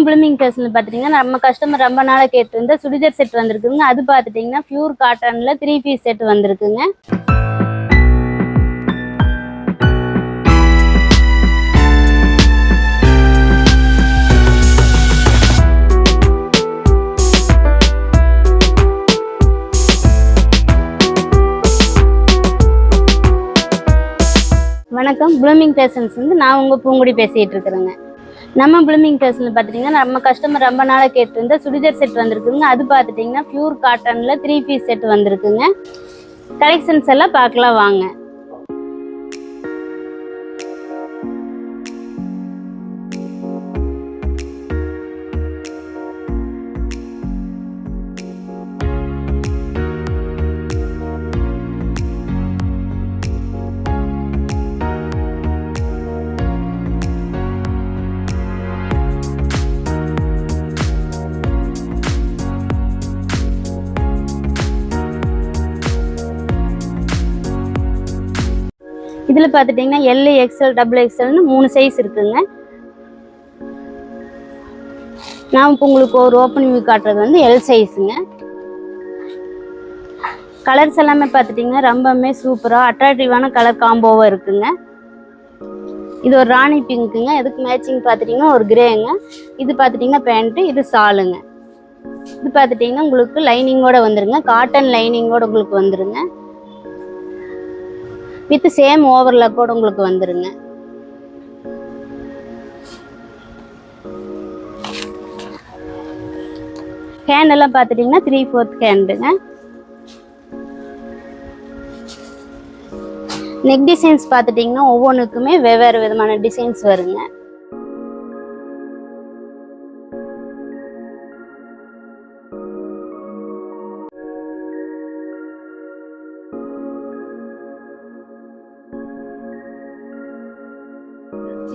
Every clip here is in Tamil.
ப்ளூமிங் ஃபேஷன்ல பாத்துட்டீங்கன்னா நம்ம கஸ்டமர் ரொம்ப நாளா கேட்டிருந்த சுடிதார் செட் வந்திருக்குங்க. அது பாத்துட்டீங்கன்னா பியூர் காட்டன்ல 3 பீஸ் செட் வந்திருக்குங்க. வணக்கம், ப்ளூமிங் ஃபேஷன்ஸ் நான் உங்க பூங்குடி பேசிட்டு இருக்கிறேங்க. நம்ம ப்ளூமிங் ஃபேஷன்ல பாத்துட்டீங்கன்னா நம்ம கஸ்டமர் ரொம்ப நாளா கேட்டிருந்த சுடிதார் செட் வந்திருக்குங்க. அது பாத்துட்டீங்கன்னா பியூர் காட்டன்ல 3 பீஸ் செட் வந்திருக்குங்க. கலெக்ஷன்ஸ் எல்லாம் பார்க்கலாம் வாங்க. இதுல பாத்துட்டீங்கன்னா எல், எக்ஸ்எல், டபுள் எக்ஸ்எல்னு 3 சைஸ் இருக்குங்க. நான் இப்போ உங்களுக்கு ஒரு ஓப்பன் வியூ காட்டுறது வந்து எல் சைஸுங்க. கலர்ஸ் எல்லாமே பாத்துட்டீங்கன்னா ரொம்பவுமே சூப்பரா அட்ராக்டிவான கலர் காம்போவா இருக்குங்க. இது ஒரு ராணி பிங்க்குங்க. இதுக்கு மேட்சிங் பாத்துட்டீங்கன்னா ஒரு கிரேங்க. இது பாத்துட்டீங்கன்னா பேண்ட், இது சாலுங்க. இது பாத்துட்டீங்கன்னா உங்களுக்கு லைனிங்கோட வந்துருங்க. காட்டன் லைனிங்கோட உங்களுக்கு வந்துருங்க. வித் சேம் ஓவர்லாக் கூட உங்களுக்கு வந்துருங்க. ஹேண்ட் எல்லாம் பாத்துட்டீங்கன்னா 3/4 ஹேண்டுங்க. நெக் டிசைன்ஸ் பாத்துட்டீங்கன்னா ஒவ்வொன்றுக்குமே வெவ்வேறு விதமான டிசைன்ஸ் வருங்க.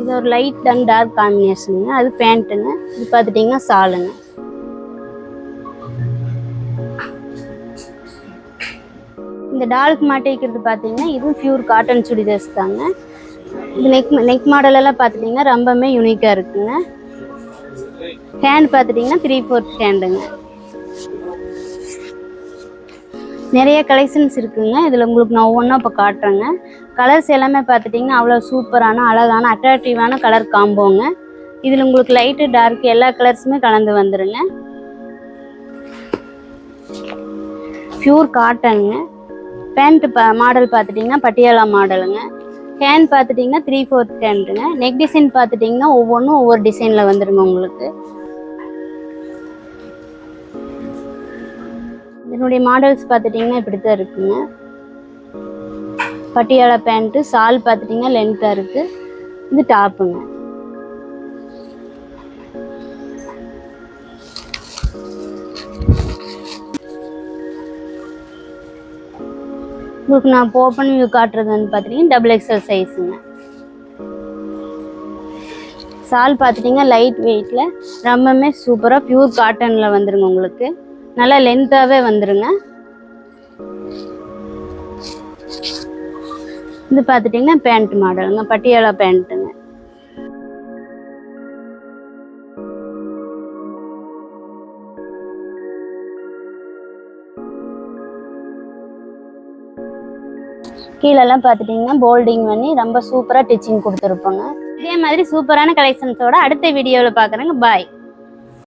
இது ஒரு லைட் அண்ட் டார்க் காம்பினேஷனுங்க. அது பேண்ட்டுங்க. இது பார்த்துட்டிங்கன்னா சாலுங்க. இந்த டாலுக்கு மாட்டிக்கிறது பார்த்தீங்கன்னா இதுவும் பியூர் காட்டன் சுடிதார்ஸ் தாங்க. இது நெக் மாடல் எல்லாம் பார்த்துட்டிங்கன்னா ரொம்பவுமே யூனிக்காக இருக்குங்க. ஹேண்ட் பார்த்துட்டிங்கன்னா 3/4 ஹேண்டுங்க. நிறைய கலெக்ஷன்ஸ் இருக்குங்க. இதில் உங்களுக்கு நான் ஒவ்வொன்றா இப்போ காட்டுறேங்க. கலர்ஸ் எல்லாமே பார்த்துட்டிங்கன்னா அவ்வளோ சூப்பரான அழகான அட்ராக்டிவான கலர் காம்போங்க. இதில் உங்களுக்கு லைட்டு டார்க் எல்லா கலர்ஸுமே கலந்து வந்துடுங்க. பியூர் காட்டனுங்க. பேண்ட் மாடல் பார்த்துட்டிங்கன்னா பட்டியாலா மாடலுங்க. ஹேண்ட் பார்த்துட்டிங்கன்னா 3/4 ஹேண்டுங்க. நெக் டிசைன் பார்த்துட்டிங்கன்னா ஒவ்வொன்றும் ஒவ்வொரு டிசைனில் வந்துடுங்க உங்களுக்கு. இதனுடைய மாடல்ஸ் பார்த்துட்டிங்கன்னா இப்படி தான் இருக்குங்க. பட்டியாலா பேண்ட்டு, சால் பார்த்துட்டிங்கன்னா லென்த்தாக இருக்குது. இது டாப்புங்க. உங்களுக்கு நான் ஓப்பன் வியூ காட்டுறது வந்து பார்த்துட்டிங்கன்னா டபுள் எக்ஸ்எல் சைஸுங்க. சால் பார்த்துட்டிங்கன்னா லைட் வெயிட்டில் ரொம்பவுமே சூப்பராக பியூர் காட்டனில் வந்துருங்க உங்களுக்கு. நல்லா லென்த்தாகவே வந்துருங்க. இது பார்த்துட்டிங்கன்னா பேண்ட் மாடலுங்க. பட்டியாலா பேண்ட்டுங்க. கீழெல்லாம் பார்த்துட்டிங்கன்னா போல்டிங் பண்ணி ரொம்ப சூப்பராக டிச்சிங் கொடுத்துருப்போங்க. இதே மாதிரி சூப்பரான கலெக்ஷன்ஸோட அடுத்த வீடியோவில் பார்க்குறேங்க. பாய்.